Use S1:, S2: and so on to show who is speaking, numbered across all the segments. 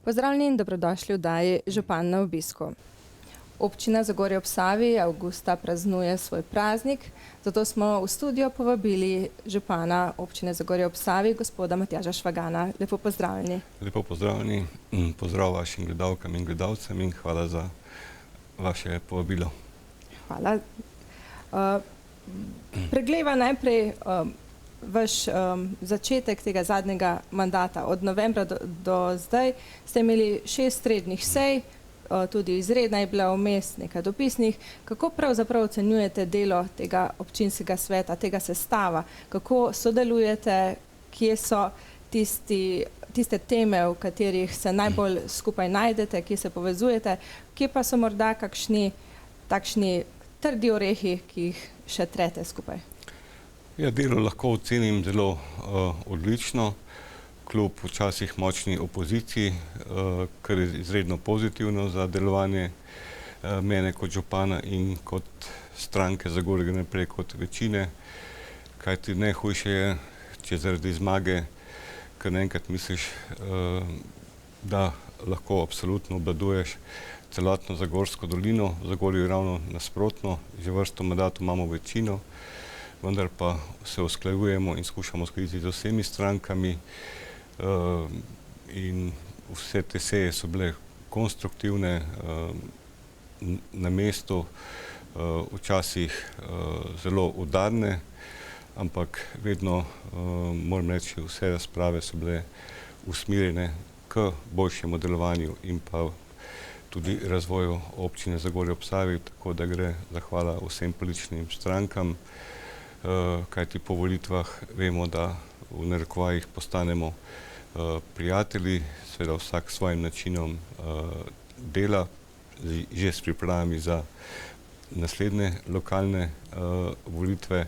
S1: Pozdravljeni in dobrodošli v oddaji Župan na obisku. Občina Zagorje ob Savi avgusta praznuje svoj praznik, zato smo v studio povabili župana občine Zagorje ob Savi, gospoda Matjaža Švagana. Lepo pozdravljeni.
S2: Lepo pozdravljeni, pozdrav vašim gledalkam in gledalcem in hvala za vaše povabilo.
S1: Hvala. Pregleva najprej vaš začetek tega zadnjega mandata. Od novembra do zdaj ste imeli 6 rednih sej, tudi izredna je bila vmes, nekaj dopisnih. Kako pravzaprav ocenjujete delo tega občinskega sveta, tega sestava? Kako sodelujete, kje so tiste teme, v katerih se najbolj skupaj najdete, kje se povezujete, kje pa so morda kakšni takšni trdi orehi, ki jih še trete skupaj?
S2: Ja, delo lahko ocenim zelo odlično, kljub včasih močni opoziciji, kar je izredno pozitivno za delovanje mene kot župana in kot stranke Zagorje gre naprej kot večine. Kajti najhujše je, če zaradi zmage, ker naenkrat misliš, da lahko absolutno obvladuješ celotno Zagorsko dolino. V Zagorju je ravno nasprotno, že vrsto mandatov imamo večino, vendar pa se usklajujemo in skušamo uskladiti z vsemi strankami in vse te seje so bile konstruktivne, na mestu, včasih zelo udarne, ampak vedno moram reči, vse razprave so bile usmerjene k boljšemu delovanju in pa tudi razvoju občine Zagorje ob Savi, tako da gre zahvala vsem političnim strankam, kajti po volitvah vemo, da v narekovajih postanemo prijatelji, seveda vsak s svojim načinom dela, že s pripravami za naslednje lokalne volitve,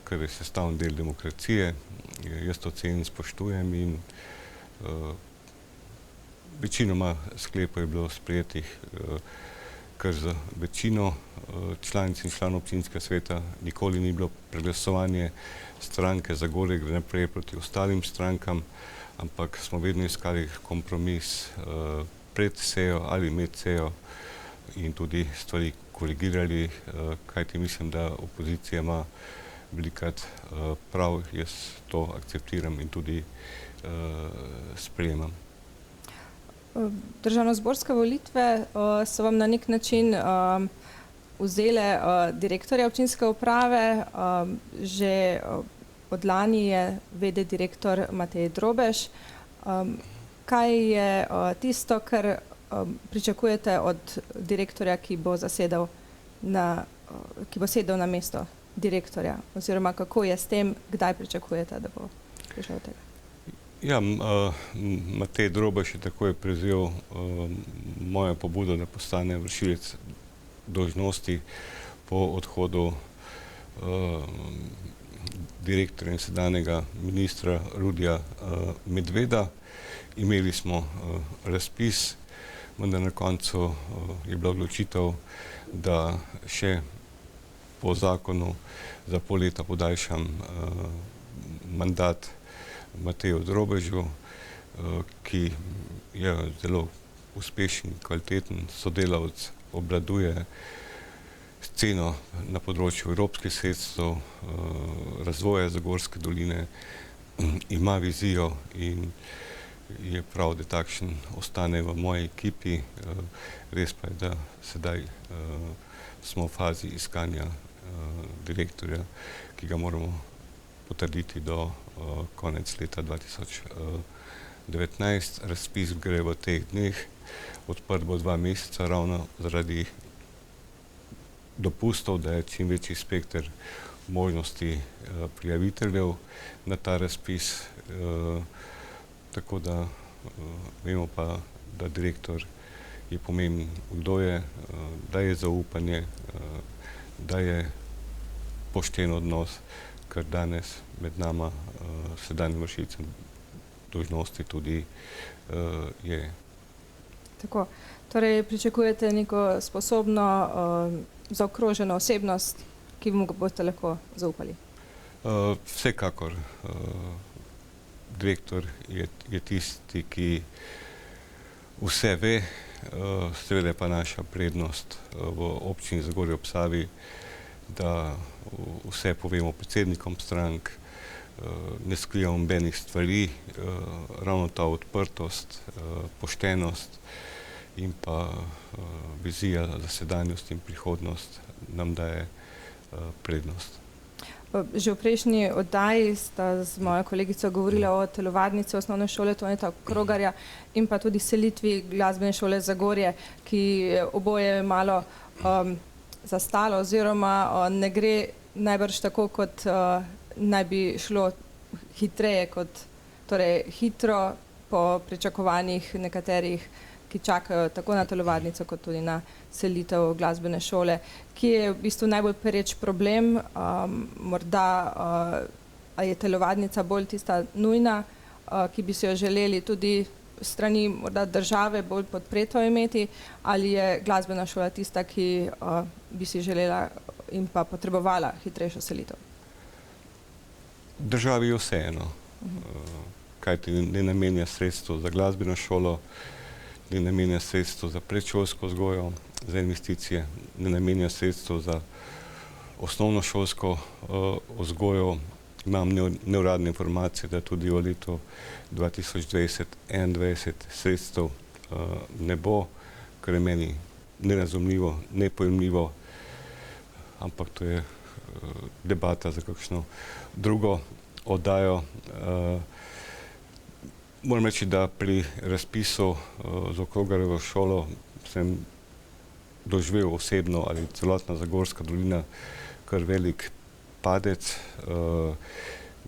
S2: kar je sestavni del demokracije. Jaz to cenim, spoštujem in večinoma sklepov je bilo sprejetih kar z večino članic in članov občinskega sveta. Nikoli ni bilo preglasovanje stranke Zagorje gre naprej proti ostalim strankam, ampak smo vedno iskali kompromis pred sejo ali med sejo in tudi stvari korigirali, kajti mislim, da opozicija ima velikokrat prav, jaz to akceptiram in tudi sprejemam.
S1: Državnozborske volitve so vam na nek način vzele direktorja občinske uprave. Že od lani je v.d. direktor Matej Drobež. Kaj je tisto, kar pričakujete od direktorja, ki bo sedel na mesto direktorja? Oziroma, kako je s tem, kdaj pričakujete, da bo prišel od tega?
S2: Ja, Matej Drobež je takoj prevzel mojo pobudo, da postane vršilec dolžnosti po odhodu direktorja in sedanjega ministra Rudija Medveda. Imeli smo razpis, vendar na koncu je bila odločitev, da še po zakonu za pol leta podaljšam mandat Mateju Drobežu, ki je zelo uspešen, kvaliteten sodelavec, obvladuje sceno na področju evropskih sredstev, razvoja Zagorske doline, ima vizijo in je prav, da takšen ostane v moji ekipi. Res pa je, da sedaj smo v fazi iskanja direktorja, ki ga moramo potrditi do konec leta 2019. Razpis gre v teh dneh, odprt bo 2 meseca, ravno zaradi dopustov, da je čim večji spekter možnosti prijaviteljev na ta razpis. Tako da vemo pa, da direktor je pomemben, kdo je, da je zaupanje, da je pošten odnos, kar danes med nama, sedanjim vršilcem dolžnosti tudi je.
S1: Tako, torej pričakujete neko sposobno, zaokroženo osebnost, ki mu boste lahko zaupali?
S2: Vsekakor. Direktor je tisti, ki vse ve, seveda je pa naša prednost v občini Zagorje ob Savi, da vse povemo predsednikom strank, ne skrivamo nobenih stvari, ravno ta odprtost, poštenost in pa vizija za sedanjost in prihodnost nam daje prednost.
S1: Že v prejšnji oddaji sta z mojo kolegico govorila o telovadnici osnovne šole Toneta Krogarja in pa tudi selitvi glasbene šole Zagorje, ki oboje malo zastalo oziroma ne gre najbrž tako, kot naj bi šlo hitreje, kot torej hitro po pričakovanjih nekaterih, ki čakajo tako na telovadnico, kot tudi na selitev glasbene šole. Kje je v bistvu najbolj pereč problem? Morda je telovadnica bolj tista nujna, ki bi si jo želeli tudi strani morda države bolj podpreto imeti, ali je glasbena šola tista, ki bi si želela in pa potrebovala hitrejšo selitev?
S2: Državi je vseeno, kajti ne namenja sredstev za glasbeno šolo, ne namenja sredstev za predšolsko vzgojo, za investicije, ne namenja sredstev za osnovnošolsko vzgojo. Imam neuradne informacije, da tudi v letu 2020-2021 sredstev ne bo, kar je meni nerazumljivo, nepojemljivo, ampak to je debata za kakšno drugo oddajo. Moram reči, da pri razpisu za Krogarjevo šolo sem doživel osebno ali celotna Zagorska dolina kar velik padec.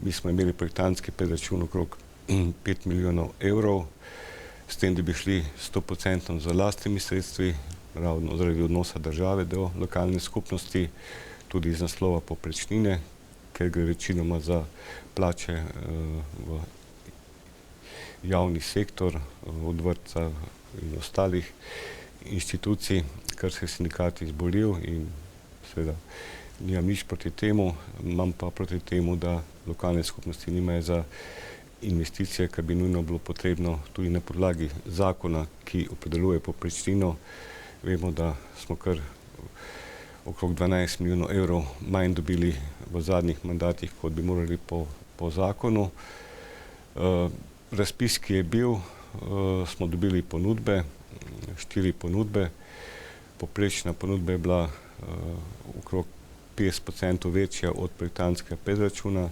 S2: Mi smo imeli projektantski predračun okrog 5 milijonov evrov, s tem, da bi šli 100% z lastnimi sredstvi, ravno zaradi odnosa države do lokalne skupnosti, tudi iz naslova povprečnine, ker gre večinoma za plače v javni sektor, od vrtca in ostalih inštitucij, kar se je sindikat izboril in seveda nimam nič proti temu, imam pa proti temu, da lokalne skupnosti nimajo za investicije, kar bi nujno bilo potrebno tudi na podlagi zakona, ki opredeljuje povprečnino. Vemo, da smo kar okrog 12 milijonov evrov manj dobili v zadnjih mandatih, kot bi morali po zakonu. Razpis, ki je bil, smo dobili ponudbe, 4 ponudbe. Povprečna ponudba je bila okrog 50% večja od projektantskega predračuna,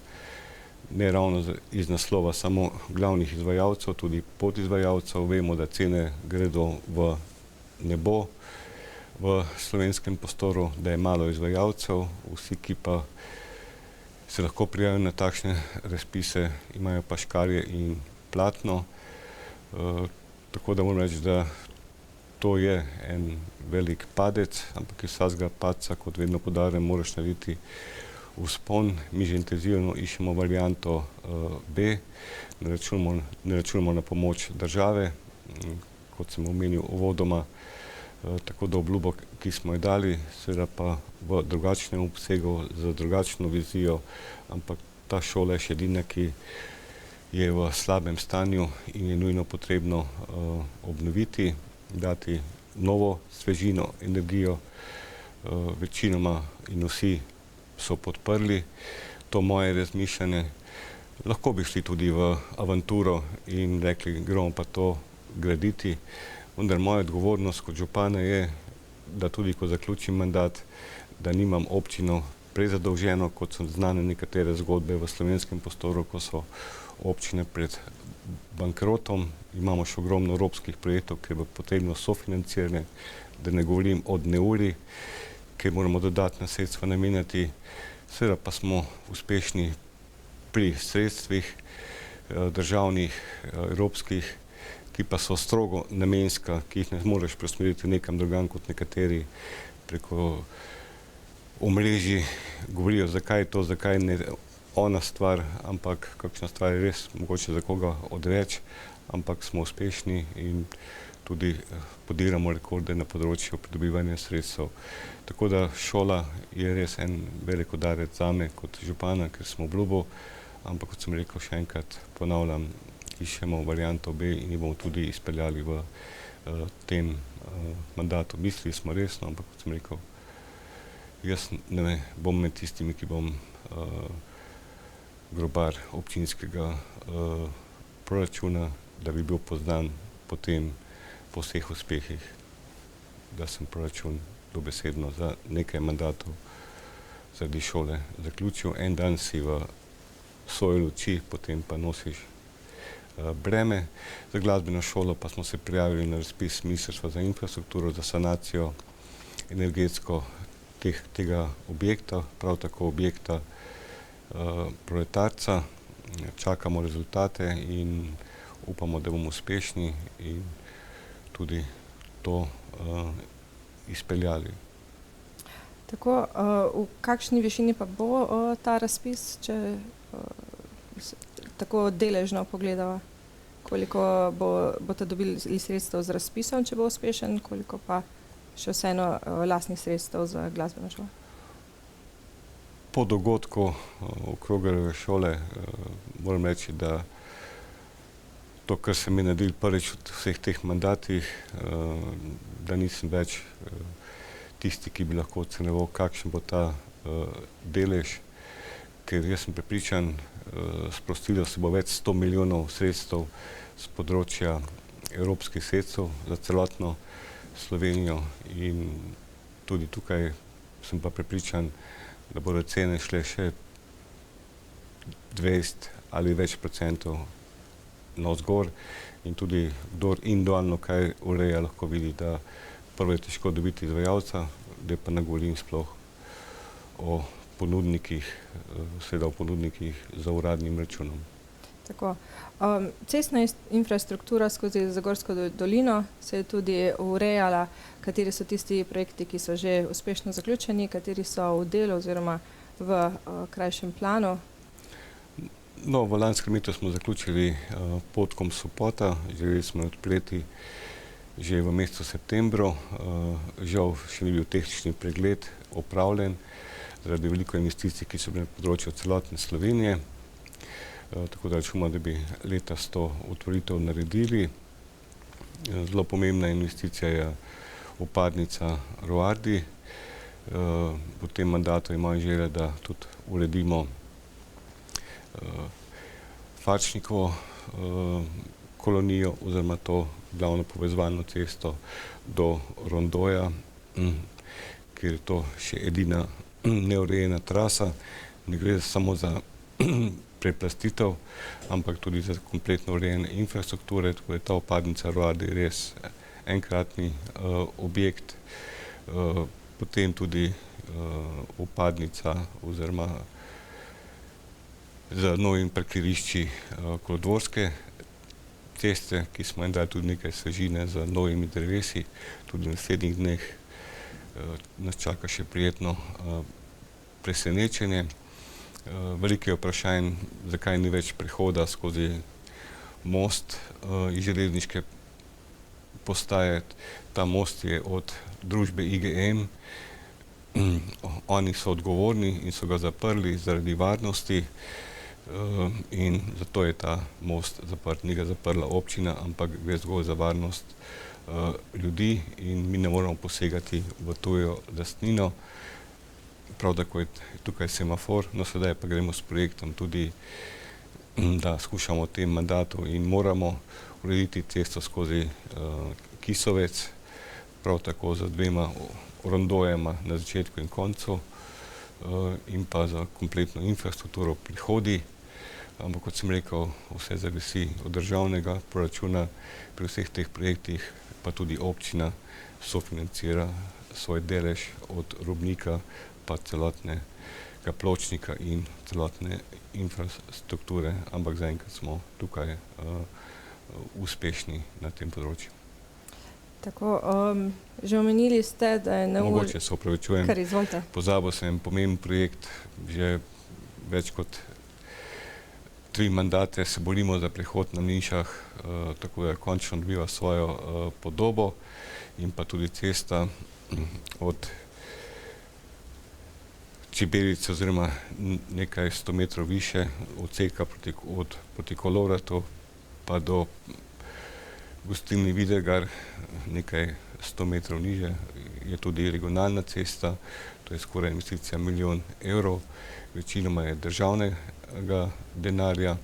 S2: ne ravno iz naslova samo glavnih izvajalcev, tudi podizvajalcev. Vemo, da cene gredo v nebo v slovenskem prostoru, da je malo izvajalcev, vsi, ki pa se lahko prijavijo na takšne razpise, imajo pa škarje in platno. Tako da moram reči, da to je en velik padec, ampak iz vsakega padca, kot vedno poudarjam, moraš narediti vzpon. Mi že intenzivno iščemo varianto B, ne računamo na pomoč države, kot sem omenil uvodoma, tako da obljubo, ki smo jo dali, seveda pa v drugačnem obsegu, z drugačno vizijo, ampak ta šola je še edina, ki je v slabem stanju in je nujno potrebno obnoviti, dati novo svežino, energijo. Večinoma in vsi so podprli to moje razmišljanje. Lahko bi šli tudi v avanturo in rekli, gremo pa to graditi, vendar moja odgovornost kot župana je, da tudi ko zaključim mandat, da nimam občino prezadolženo, kot so znane nekatere zgodbe v slovenskem prostoru, ko so občine pred bankrotom. Imamo še ogromno evropskih projektov, ki bo potrebno sofinanciranje, da ne govorim o neuri, ki moramo dodatna sredstva namenjati. Seveda pa smo uspešni pri sredstvih državnih, evropskih, ki pa so strogo namenska, ki jih ne moreš preusmeriti nekam drugam kot nekateri preko omrežij govorijo, zakaj je to, zakaj ne ona stvar, ampak kakšna stvar je res mogoče za koga odveč, ampak smo uspešni in tudi podiramo rekorde na področju pridobivanja sredstev. Tako da šola je res en velik udarec zame kot župana, ker smo obljubil, ampak kot sem rekel, še enkrat ponavljam, iščemo varianto B in jo bomo tudi izpeljali v tem mandatu. Mislili smo resno, ampak kot sem rekel, jaz ne bom med tistimi, ki bom grobar občinskega proračuna, da bi bil poznan potem po vseh uspehih, da sem proračun dobesedno za nekaj mandatov zaradi šole zaključil. En dan si v svoje luči, potem pa nosiš breme. Za glasbeno šolo pa smo se prijavili na razpis Ministrstva za infrastrukturo za sanacijo energetsko tega objekta, prav tako objekta Proletarca. Čakamo rezultate in upamo, da bomo uspešni in tudi to izpeljali.
S1: Tako, v kakšni višini pa bo ta razpis, če tako deležno pogledava? Koliko boste dobili sredstev z razpisom, če bo uspešen, koliko pa še vseeno lastnih sredstev za glasbeno šolo?
S2: Po dogodku Krogerjeve šole moram reči, da to, kar sem je naredil prvič v vseh teh mandatih, da nisem več tisti, ki bi lahko ocenjeval, kakšen bo ta delež, ker jaz sem prepričan, sprostilo se bo več 100 milijonov sredstev z področja evropskih sredstev za celotno Slovenijo in tudi tukaj sem pa prepričan, da bodo cene šle še 20 ali več procentov navzgor in tudi kdor individualno kaj ureja, lahko vidi, da prvo je težko dobiti izvajalca, da pa ne govorim sploh o ponudnikih, seveda o ponudnikih za uradnim računom.
S1: Tako. Cestna infrastruktura skozi Zagorsko dolino se je tudi urejala, kateri so tisti projekti, ki so že uspešno zaključeni, kateri so v delu oziroma v krajšem planu.
S2: No, v lanskem letu smo zaključili podkom Sopota, želeli smo odpreti že v mesecu septembru. Žal še ni bil tehnični pregled opravljen zaradi veliko investicij, ki so bile na področju celotne Slovenije. Tako da računamo, da bi letos to otvoritev naredili. Zelo pomembna investicija je vpadnica Roardi. V tem mandatu imam želje, da tudi uredimo Farčnikovo kolonijo oziroma to glavno povezovalno cesto do Rondoja, ker je to še edina neurejena trasa. Ne gre samo za preplastitev, ampak tudi za kompletno urejene infrastrukture, tako da je ta vpadnica Roardi res enkratni objekt. Potem tudi vpadnica oziroma z novimi parkirišči Kolodvorske ceste, ki smo jim dali tudi nekaj svežine z novimi drevesi. Tudi v naslednjih dneh nas čaka še prijetno presenečenje. Veliko je vprašanj, zakaj ni več prehoda skozi most iz železniške postaje. Ta most je od družbe IGM. Oni so odgovorni in so ga zaprli zaradi varnosti in zato je ta most zaprt. Ni ga zaprla občina, ampak gre zgolj za varnost ljudi in mi ne moramo posegati v tujo lastnino. Prav tako je tukaj semafor, no sedaj pa gremo s projektom tudi, da skušamo v tem mandatu in moramo urediti cesto skozi Kisovec, prav tako z 2 rondojema na začetku in koncu in pa za kompletno infrastrukturo prihodi. Ampak kot sem rekel, vse zavisi od državnega proračuna, pri vseh teh projektih pa tudi občina sofinancira svoj delež od Robnika pa celotnega pločnika in celotne infrastrukture, ampak zaenkrat smo tukaj uspešni na tem področju.
S1: Tako, že omenili ste, da je
S2: Mogoče se opravičujem,
S1: Kar izvolite.
S2: pozabil sem pomemben projekt, že več kot 3 mandate se borimo za prehod na Mlinšah, tako da končno dobiva svojo podobo in pa tudi cesta od Čebelice oziroma nekaj 100 metrov više odseka proti Kolovratu pa do gostilni Videgar, nekaj 100 metrov niže, je tudi regionalna cesta, to je skoraj investicija 1 milijon evrov, večinoma je državnega denarja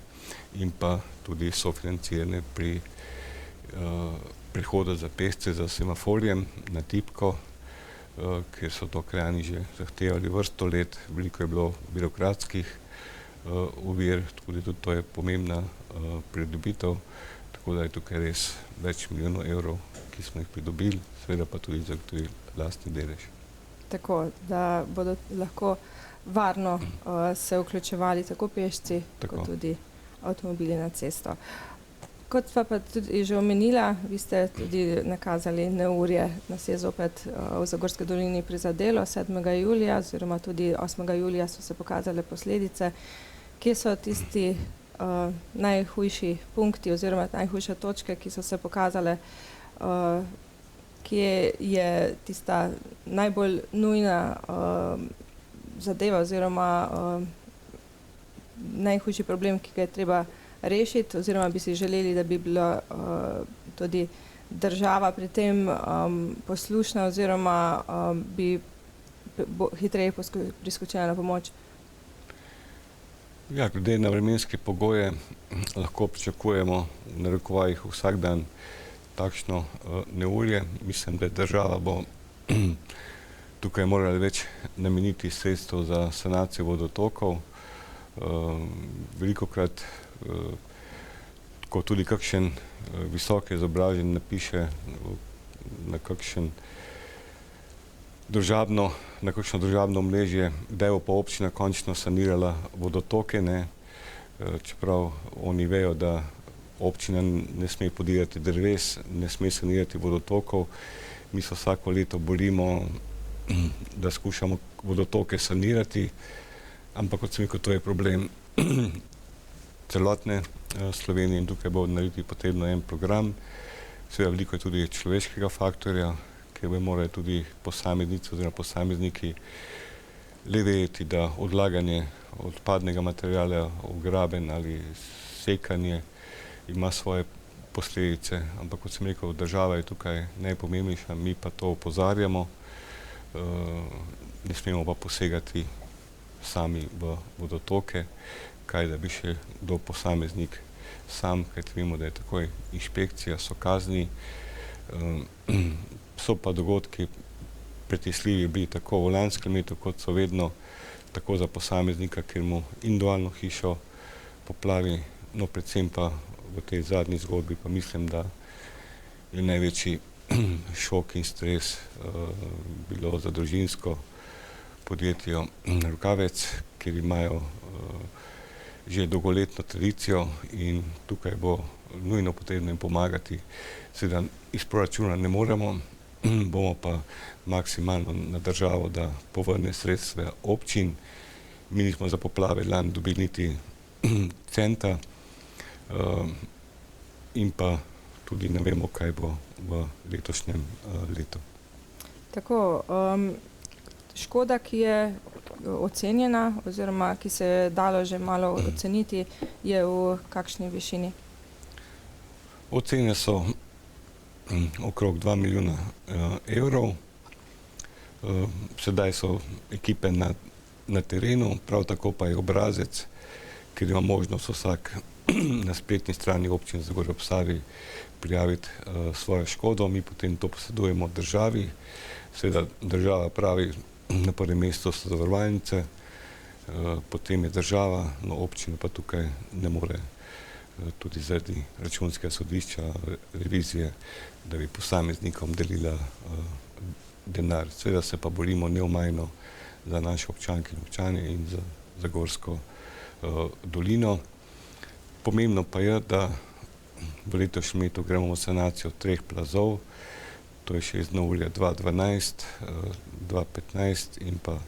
S2: in pa tudi sofinanciranje pri prehodu za pešce za semaforjem na tipko, ker so to krajani že zahtevali vrsto let, veliko je bilo birokratskih ovir, tudi to je pomembna pridobitev, tako da je tukaj res več milijonov evrov, ki smo jih pridobili, seveda pa tudi zagotovili lastni delež.
S1: Tako, da bodo lahko varno se vključevali tako pešci, kot tudi avtomobili na cesto. Kot sva pa tudi že omenila, vi ste tudi nakazali neurje, nas je zopet v Zagorski dolini prizadelo 7. julija oziroma tudi 8. julija so se pokazale posledice. Kje so tisti najhujši punkti oziroma najhujše točke, ki so se pokazale, kje je tista najbolj nujna zadeva oziroma najhujši problem, ki ga je treba rešiti, oziroma bi si želeli, da bi bila tudi država pri tem poslušna oziroma bi hitreje priskočila na pomoč?
S2: Ja, glede na vremenske pogoje lahko pričakujemo v narekovajih vsak dan takšno neurje. Mislim, da država bo tukaj morala več nameniti sredstev za sanacijo vodotokov. Velikokrat, ko tudi kakšen visoko izobražen napiše na kakšno družabno omrežje, kdaj bo pa občina končno sanirala vodotoke, čeprav oni vejo, da občina ne sme podirati dreves, ne sme sanirati vodotokov. Mi se vsako leto borimo, da skušamo vodotoke sanirati, ampak kot sem rekel, to je problem celotne Slovenije in tukaj bo narediti potrebno en program. Seveda veliko je tudi človeškega faktorja, ker bi morali tudi posameznici oziroma posamezniki le vedeti, da odlaganje odpadnega materiala v graben ali sekanje ima svoje posledice, ampak kot sem rekel, država je tukaj najpomembnejša, mi pa to opozarjamo, ne smemo pa posegati sami v vodotoke, kaj da bi še kdo posameznik sam, kajti vemo, da je takoj inšpekcija, so kazni, so pa dogodki pretresljivi bili tako v lanskem letu, kot so vedno, tako za posameznika, ker mu individualno hišo poplavi, no predvsem pa v tej zadnji zgodbi pa mislim, da je največji šok in stres bilo za družinsko podjetje Rokavec, ker imajo že dolgoletno tradicijo in tukaj bo nujno potrebno jim pomagati. Seveda iz proračuna ne moremo, bomo pa maksimalno na državo, da povrne sredstva občin. Mi nismo za poplave lani dobili niti centa in pa tudi ne vemo, kaj bo v letošnjem letu.
S1: Tako, škoda, ki je ocenjena oziroma ki se je dalo že malo oceniti, je v kakšni višini?
S2: Ocene so okrog 2 milijona evrov. Sedaj so ekipe na terenu, prav tako pa je obrazec, ker ima možnost vsak na spletni strani občine Zagorje ob Savi prijaviti svojo škodo, mi potem to posredujemo državi. Seveda država pravi, na prvem mestu so zavarovalnice, potem je država, no občina pa tukaj ne more tudi zaradi računskega sodišča, revizije, da bi posameznikom delila denar. Seveda se pa borimo neomajno za naše občanke in občane in za Zagorsko dolino. Pomembno pa je, da v letošnjem letu gremo v sanacijo 3 plazov, to je še iz neurja 2012, 2015 in pa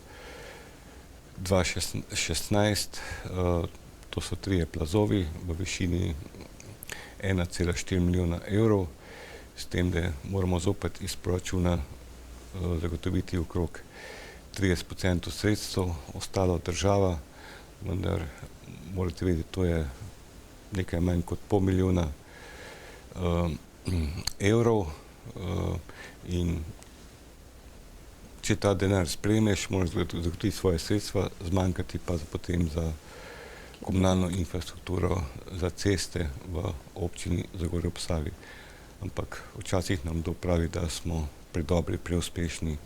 S2: 2016. To so 3 plazovi v višini 1,4 milijona evrov, s tem, da moramo zopet iz proračuna zagotoviti okrog 30% sredstev, ostalo država, vendar morate vedeti, to je nekaj manj kot pol milijona evrov in če ta denar sprejmeš, moraš zagotoviti svoje sredstva, zmanjkati pa potem za komunalno infrastrukturo, za ceste v občini Zagorje ob Savi. Ampak včasih nam kdo pravi, da smo predobri, preuspešni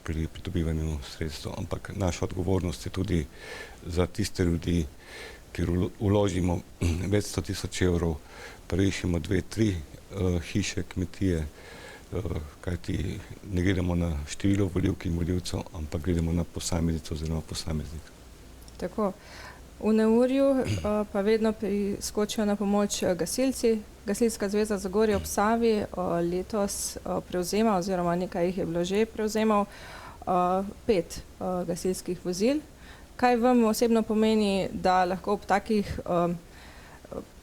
S2: pri pridobivanju sredstev. Ampak naša odgovornost je tudi za tiste ljudi, kjer vložimo več 100 tisoč evrov, pa rešimo 2-3 hiše, kmetije, kajti ne gledamo na število volivk in volivcev, ampak gledamo na posameznico oziroma posameznika.
S1: Tako. V neurju pa vedno priskočijo na pomoč gasilci. Gasilska zveza Zagorje ob Savi letos prevzema, oziroma nekaj jih je bilo že prevzemal, 5 gasilskih vozil. Kaj vam osebno pomeni, da lahko ob takih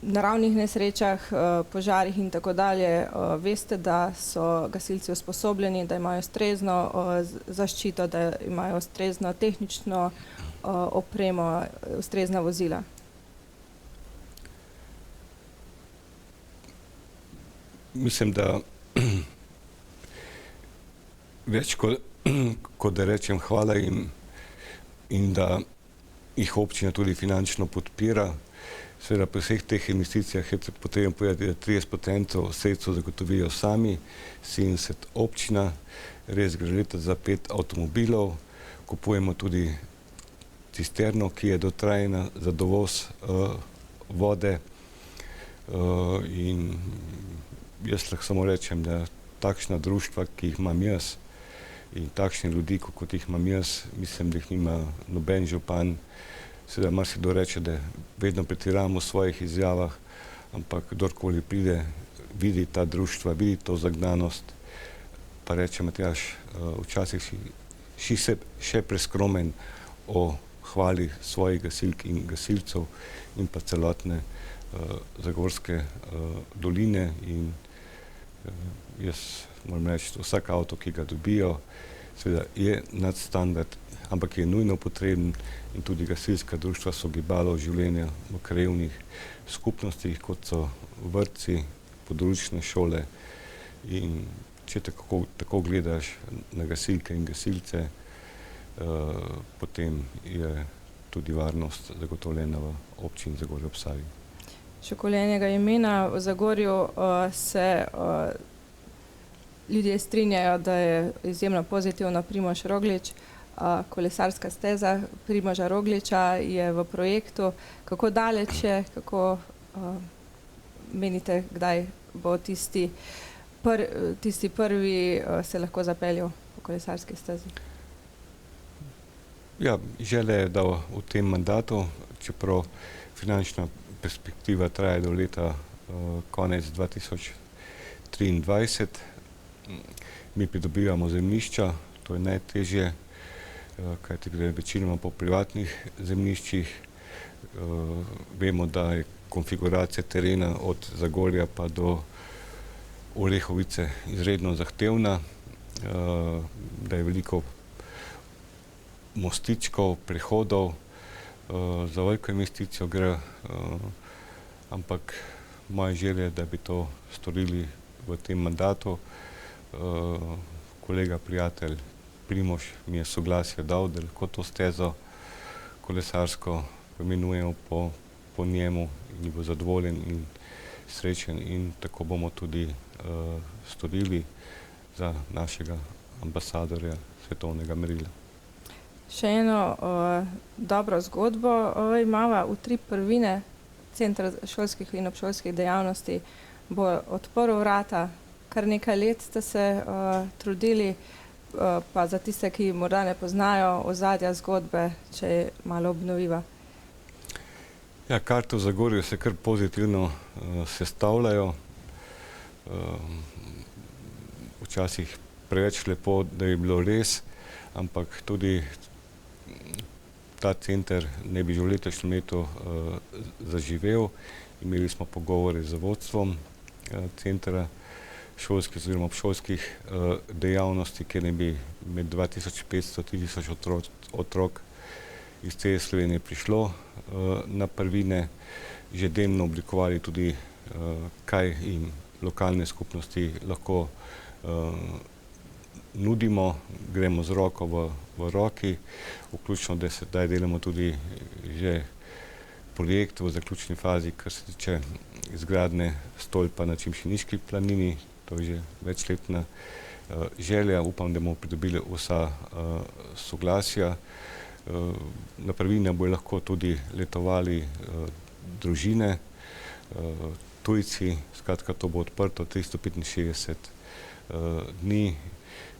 S1: naravnih nesrečah, požarih in tako dalje, veste, da so gasilci usposobljeni, da imajo ustrezno zaščito, da imajo ustrezno tehnično opremo, ustrezna vozila?
S2: Mislim, da več kot da rečem hvala jim in da jih občina tudi finančno podpira. Seveda pri vseh teh investicijah je potrebno povedati, da 30% sredstev zagotovijo sami, 70% občina, res gre leta za 5 avtomobilov, kupujemo tudi cisterno, ki je dotrajna za dovoz vode in jaz lahko samo rečem, da takšna društva, ki jih imam jaz in takšni ljudi, kot jih imam jaz, mislim, da jih nima noben župan. Seveda marsikdo reče, da vedno pretiravamo v svojih izjavah, ampak kdorkoli pride, vidi ta društva, vidi to zagnanost, pa reče Matjaž, včasih si še preskromen o hvali svojih gasilk in gasilcev in pa celotne Zagorske doline in jaz moram reči, vsak avto, ki ga dobijo, seveda je nadstandard, ampak je nujno potreben in tudi gasilska društva so gibalo življenja v krajevnih skupnostih, kot so vrtci, područne šole in če tako gledaš na gasilke in gasilce, potem je tudi varnost zagotovljena v občini Zagorje ob Savi.
S1: Še okoli enega imena v Zagorju se ljudje strinjajo, da je izjemno pozitivno Primož Roglič. Kolesarska steza Primoža Rogliča je v projektu. Kako daleč je, kako menite, kdaj bo tisti prvi se lahko zapeljal po kolesarski stezi? Ja, želja je, da v tem mandatu, čeprav finančna perspektiva traja do leta konec 2023. Mi pridobivamo zemljišča, to je najtežje, kajti gre večinoma po privatnih zemljiščih. Vemo, da je konfiguracija terena od Zagorja pa do Orehovice izredno zahtevna, da je veliko mostičkov, prehodov, za veliko investicijo gre, ampak moja želja je, da bi to storili v tem mandatu. Kolega, prijatelj Primož mi je soglasje dal, da lahko to stezo kolesarsko imenujemo po njemu in bo zadovoljen in srečen in tako bomo tudi storili za našega ambasadorja svetovnega merila. Še eno dobro zgodbo imava. Utrip prvine, Center šolskih in obšolskih dejavnosti, bo odprl vrata. Kar nekaj let ste se trudili, pa za tiste, ki morda ne poznajo ozadja zgodbe, če malo obnoviva. Ja, karte v Zagorju se kar pozitivno sestavljajo. Včasih preveč lepo, da bi bilo res, ampak tudi ta center ne bi že v letošnjem letu zaživel. Imeli smo pogovore z vodstvom centra šolskih oziroma obšolskih dejavnosti, kjer ne bi med 2500–3000 otrok iz cele Slovenije prišlo na prvine, že delno oblikovali tudi, kaj jim
S2: lokalne skupnosti lahko nudimo, gremo z roko v roki, vključno, da sedaj delamo tudi že projekt v zaključni fazi, kar se tiče izgradnje stolpa na Čimšiniški planini, to je že večletna želja, upam, da bomo pridobili vsa soglasja. Na Prvinja bojo lahko tudi letovali družine, tujci, skratka to bo odprto 365 dni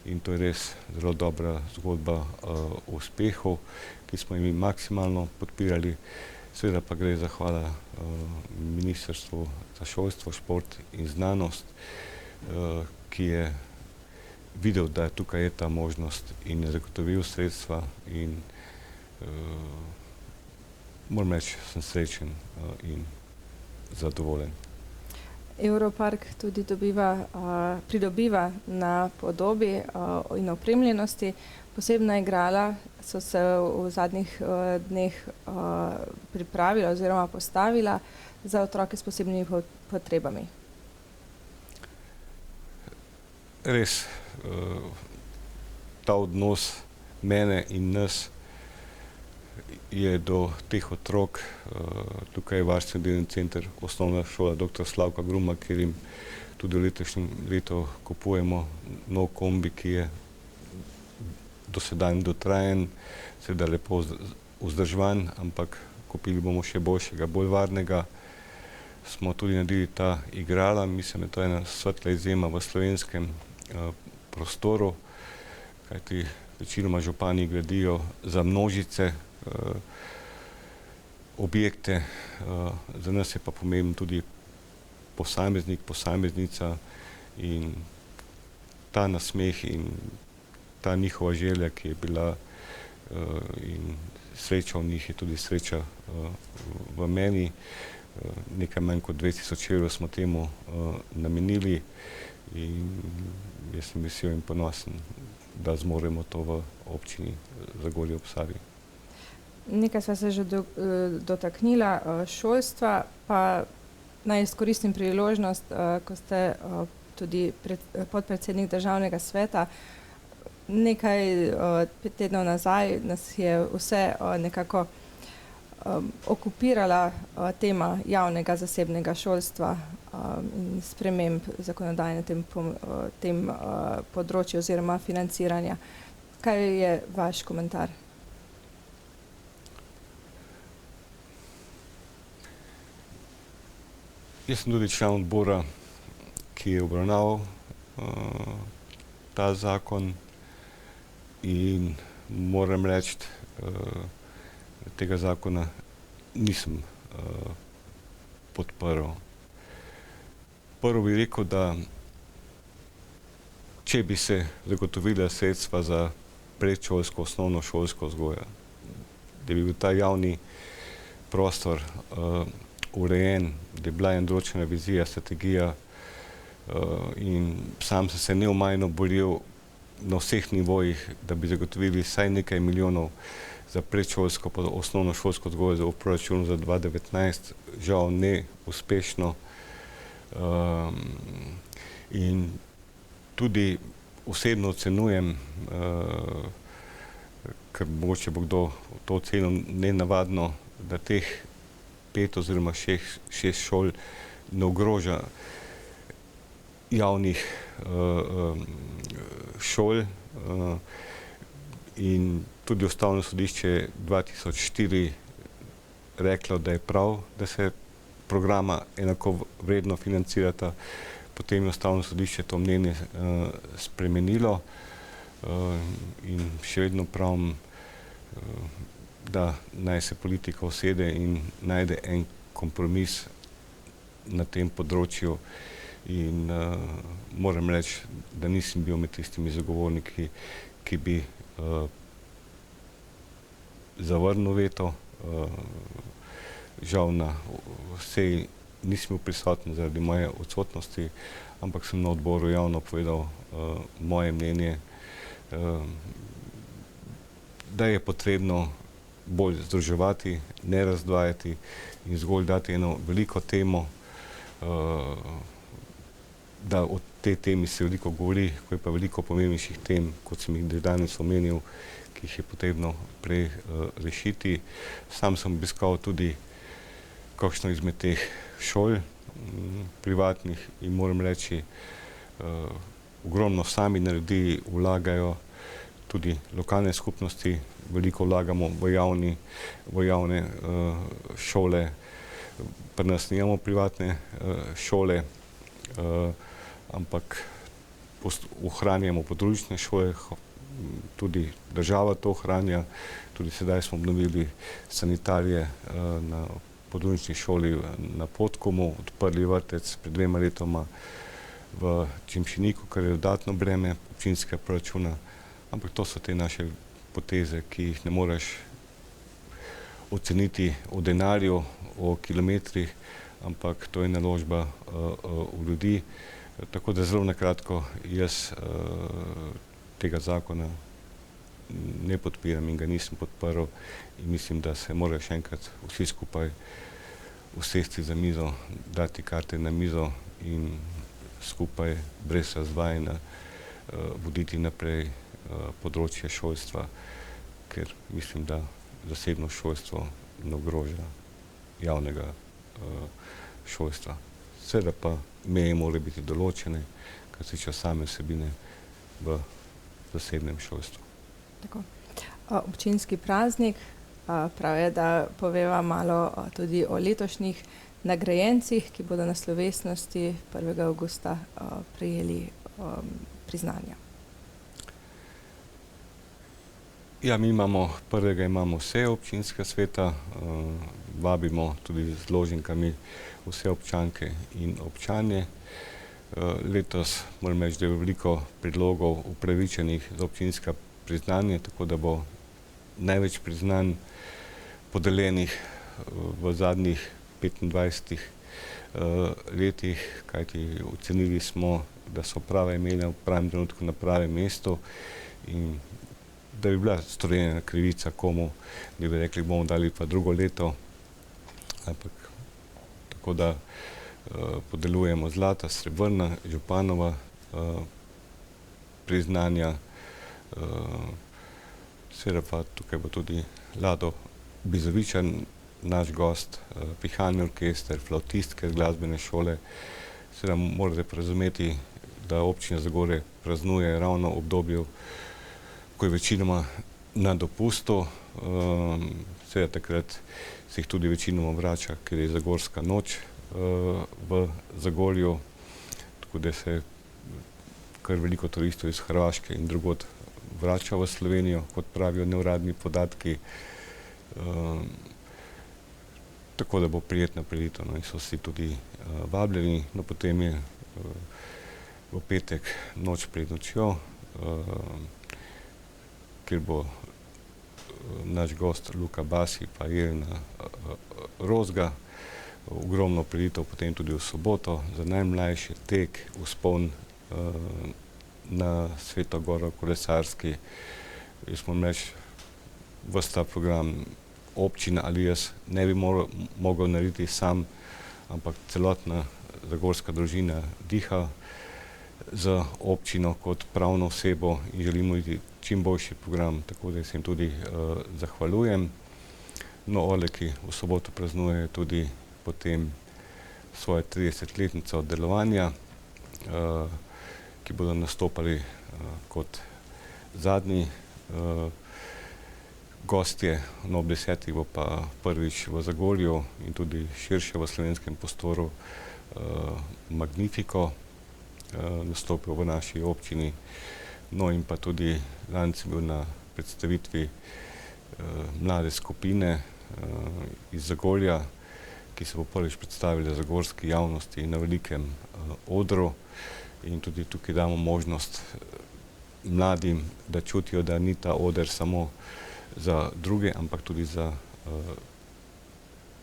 S2: in to je res zelo dobra zgodba o uspehu, ki smo jim maksimalno podpirali. Seveda pa gre zahvala Ministrstvu za šolstvo, šport in znanost, ki je videl, da tukaj je ta možnost in je zagotovil sredstva in moram reči, sem srečen in zadovoljen.
S1: Europark tudi pridobiva na podobi in opremljenosti. Posebna igrala so se v zadnjih dneh pripravila oziroma postavila za otroke s posebnimi potrebami.
S2: Res, ta odnos mene in nas je do teh otrok, tukaj je varstveni delovni center, osnovna šola dr. Slavka Gruma, kjer jim tudi v letošnjem letu kupujemo nov kombi, ki je dosedanji dotrajen, seveda lepo vzdrževan, ampak kupili bomo še boljšega, bolj varnega. Smo tudi naredili ta igrala, mislim, da to je ena svetla izjema v slovenskem prostoru, kajti večinoma župani gradijo za množice objekte, za nas je pa pomemben tudi posameznik, posameznica in ta nasmeh in ta njihova želja, ki je bila in sreča v njih je tudi sreča v meni. Nekaj manj kot 2000 evrov smo temu namenili in jaz sem vesel in ponosen, da zmoremo to v občini Zagorje ob Savi.
S1: Nekaj sva se že dotaknila šolstva, pa naj izkoristim priložnost, ko ste tudi podpredsednik Državnega sveta. Nekaj tednov nazaj nas je vse nekako okupirala tema javnega zasebnega šolstva in sprememb zakonodaje na tem področju oziroma financiranja. Kaj je vaš komentar?
S2: Jaz sem tudi član odbora, ki je obravnaval ta zakon in moram reči, tega zakona nisem podprl. Prvo bi rekel, da če bi se zagotovila sredstva za predšolsko, osnovnošolsko vzgojo, da bi bil ta javni prostor urejen, da je bila ena določena vizija, strategija in sam sem se neomajno boril na vseh nivojih, da bi zagotovili vsaj nekaj milijonov za predšolsko pa osnovnošolsko vzgojo v proračunu za 2019, žal ne uspešno. In tudi osebno ocenjujem, ker mogoče bo kdo to ocenil nenavadno, da teh 5 oziroma 6 šol ne ogroža javnih šol in tudi Ustavno sodišče je 2004 reklo, da je prav, da se programa enakovredno financirata, potem je Ustavno sodišče to mnenje spremenilo in še vedno pravim, da naj se politika usede in najde en kompromis na tem področju in moram reči, da nisem bil med tistimi zagovorniki, ki bi zavrnil veto. Žal na seji nisem bil prisoten zaradi moje odsotnosti, ampak sem na odboru javno povedal moje mnenje, da je potrebno bolj združevati, ne razdvajati in zgolj dati eno veliko temo da o tej temi se veliko govori, ko je pa veliko pomembnejših tem, kot sem jih danes omenil, ki jih je potrebno prej rešiti. Sam sem obiskal tudi kakšno izmed teh šol privatnih in moram reči, ogromno sami naredi, vlagajo tudi lokalne skupnosti, veliko vlagamo v javne šole, pri nas nimamo privatne šole, ampak ohranjamo podružnične šole, tudi država to ohranja, tudi sedaj smo obnovili sanitarije na podružnični šoli na Podkomu, odprli vrtec pred 2 letoma v Čemšiniku, kar je dodatno breme občinskega proračuna, ampak to so te naše poteze, ki jih ne moreš oceniti o denarju, o kilometrih, ampak to je naložba v ljudi. Tako da zelo na kratko, jaz tega zakona ne podpiram in ga nisem podprl in mislim, da se morajo še enkrat vsi skupaj usesti za mizo, dati karte na mizo in skupaj brez razdvajanja voditi naprej področje šolstva, ker mislim, da zasebno šolstvo ne ogroža javnega šolstva. Seveda pa meje morajo biti določene, kar se tiče same vsebine v zasebnem šolstvu.
S1: Tako. Občinski praznik, prav je, da poveva malo tudi o letošnjih nagrajencih, ki bodo na slovesnosti 1. avgusta prejeli priznanja.
S2: Ja, mi imamo, prvega imamo vse občinska sveta, vabimo tudi z zloženkami vse občanke in občane. Letos moram reči, da je veliko predlogov upravičenih za občinska priznanja, tako da bo največ priznanj podeljenih v zadnjih 25 letih, kajti ocenili smo, da so prava imena v pravem trenutku na pravem mestu in da bi bila storjena krivica komu, da bi rekli, bomo dali pa drugo leto, ampak tako da podeljujemo zlata, srebrna, županova priznanja, seveda pa tukaj bo tudi Lado Bizovičan, naš gost, pihalni orkester, flavtistke z glasbene šole. Seveda morate pa razumeti, da občina Zagorje praznuje ravno v obdobju, ko je večinoma na dopustu, seveda takrat se jih tudi večinoma vrača, ker je Zagorska noč v Zagorju, tako da se kar veliko turistov iz Hrvaške in drugod vrača v Slovenijo, kot pravijo neuradni podatki, tako da bo prijetna prireditev in so vsi tudi vabljeni. No, potem je v petek noč pred nočjo, kjer bo naš gost Luka Basi pa Jelena Rozga, ogromno prireditev potem tudi v soboto za najmlajše, tek, vzpon na Sveto Goro kolesarski. Jaz moram reči, ves ta program občina ali jaz ne bi mogel narediti sam, ampak celotna zagorska družina diha z občino kot pravno osebo in želimo imeti čim boljši program, tako da se jim tudi zahvaljujem. No, Ole, ki v soboto praznuje tudi potem svojo 30-letnico delovanja, ki bodo nastopali kot zadnji gostje, no ob 10. bo pa prvič v Zagorju in tudi širše v slovenskem prostoru Magnifico nastopil v naši občini. No in pa tudi danes je bil na predstavitvi mlade skupine iz Zagorja, ki se bo prvič predstavila zagorski javnosti na velikem odru in tudi tukaj damo možnost mladim, da čutijo, da ni ta oder samo za druge, ampak tudi za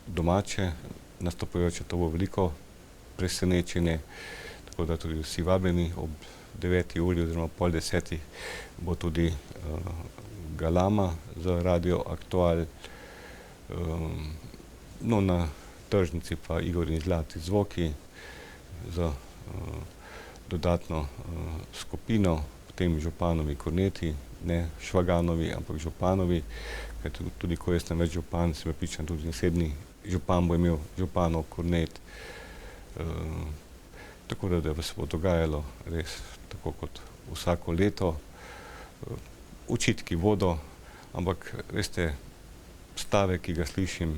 S2: domače nastopajoče. To bo veliko presenečenje, tako da tudi vsi vabljeni. Ob 9. uri oziroma pol 10. bo tudi galama za Radio Aktual, no na tržnici pa Igorini zlati zvoki z dodatno skupino, potem županovi Korneti, ne Švaganovi, ampak županovi, ker tudi ko jaz sem več župan, sem prepričan, tudi naslednji župan bo imel županov Kornet. Tako da se bo dogajalo res tako kot vsako leto. Očitki bodo, ampak veste, stavek, ki ga slišim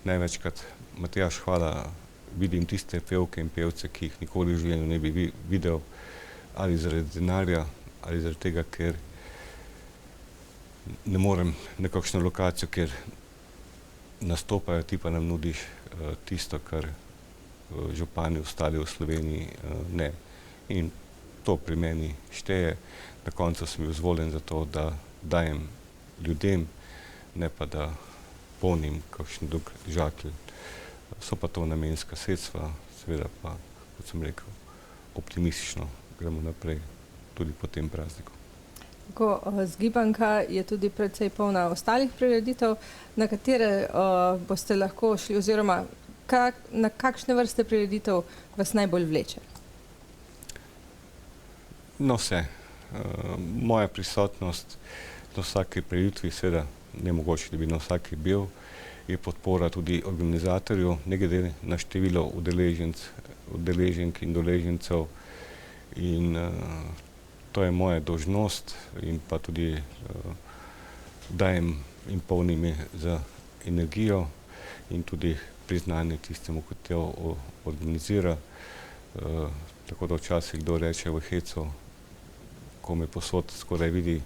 S2: največkrat: Matjaž, hvala, vidim tiste pevke in pevce, ki jih nikoli v življenju ne bi videl, ali zaradi denarja, ali zaradi tega, ker ne morem na kakšno lokacijo, ker nastopajo, ti pa nam nudiš tisto, kar župani ostali v Sloveniji ne. In to pri meni šteje. Na koncu sem bil izvoljen za to, da dajem ljudem, ne pa da polnim kakšen drug žakelj. So pa to namenska sredstva, seveda pa, kot sem rekel, optimistično gremo naprej tudi po tem prazniku.
S1: Tako, zgibanka je tudi precej polna ostalih prireditev, na katere boste lahko šli, oziroma na kakšne vrste prireditev vas najbolj vleče?
S2: No, vse. Moja prisotnost na vsaki prireditvi, seveda ne mogoče, da bi na vsaki bil, je podpora tudi organizatorju, ne glede na število udeleženk in udeležencev. In to je moja dolžnost in pa tudi dajem in polnim je z energijo in tudi priznanje tistemu, ki to organizira. Tako da včasih kdo reče v hecu, ko me posod skoraj vidi,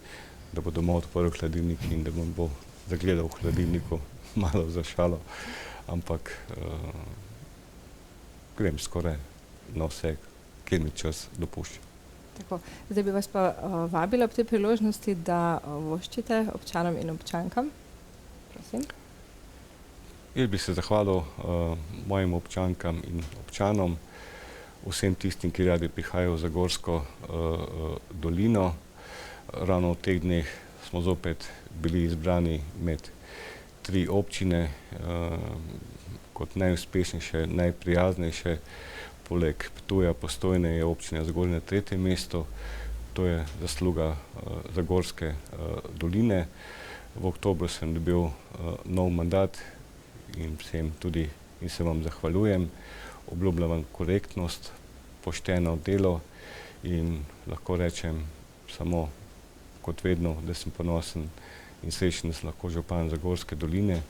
S2: da bo doma odprl hladilnik in da me bo zagledal v hladilniku, malo za šalo, ampak grem skoraj na vse, kjer mi čas dopušča.
S1: Tako, zdaj bi vas pa vabila ob tej priložnosti, da voščite občanom in občankam. Prosim.
S2: Jaz bi se zahvalil mojim občankam in občanom, vsem tistim, ki radi prihajajo v Zagorsko dolino. Ravno v teh dneh smo zopet bili izbrani med 3 občine kot najuspešnejše, najprijaznejše. Poleg Ptuja, Postojne je občina Zagorje na 3. mestu. To je zasluga Zagorske doline. V oktobru sem dobil nov mandat in se vam zahvaljujem. Obljubljam vam korektnost, pošteno delo in lahko rečem samo kot vedno, da sem ponosen in srečen, da sem lahko župan Zagorske doline.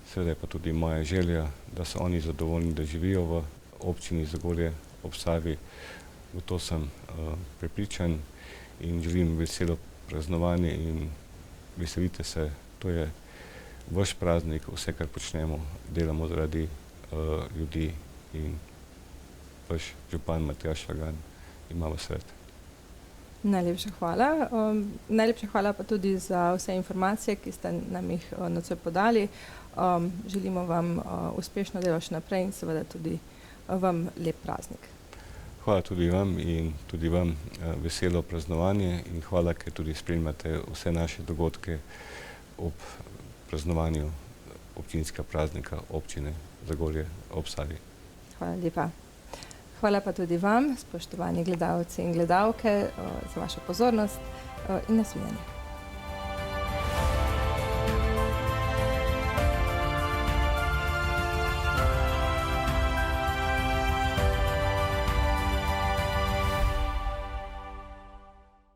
S2: Seveda je pa tudi moja želja, da so oni zadovoljni, da živijo v občini Zagorje ob Savi. V to sem prepričan in želim veselo praznovanje in veselite se, to je vaš praznik, vse, kar počnemo, delamo zaradi ljudi in vaš župan Matjaž Švagan ima vas rad.
S1: Najlepša hvala. Najlepša hvala pa tudi za vse informacije, ki ste nam jih nocoj podali. Želimo vam uspešno delo še naprej in seveda tudi vam lep praznik.
S2: Hvala tudi vam in tudi vam veselo praznovanje in hvala, ker tudi spremljate vse naše dogodke ob praznovanju občinskega praznika občine Zagorje ob Savi.
S1: Hvala lepa. Hvala pa tudi vam, spoštovani gledalci in gledalke, za vašo pozornost in nasvidenje.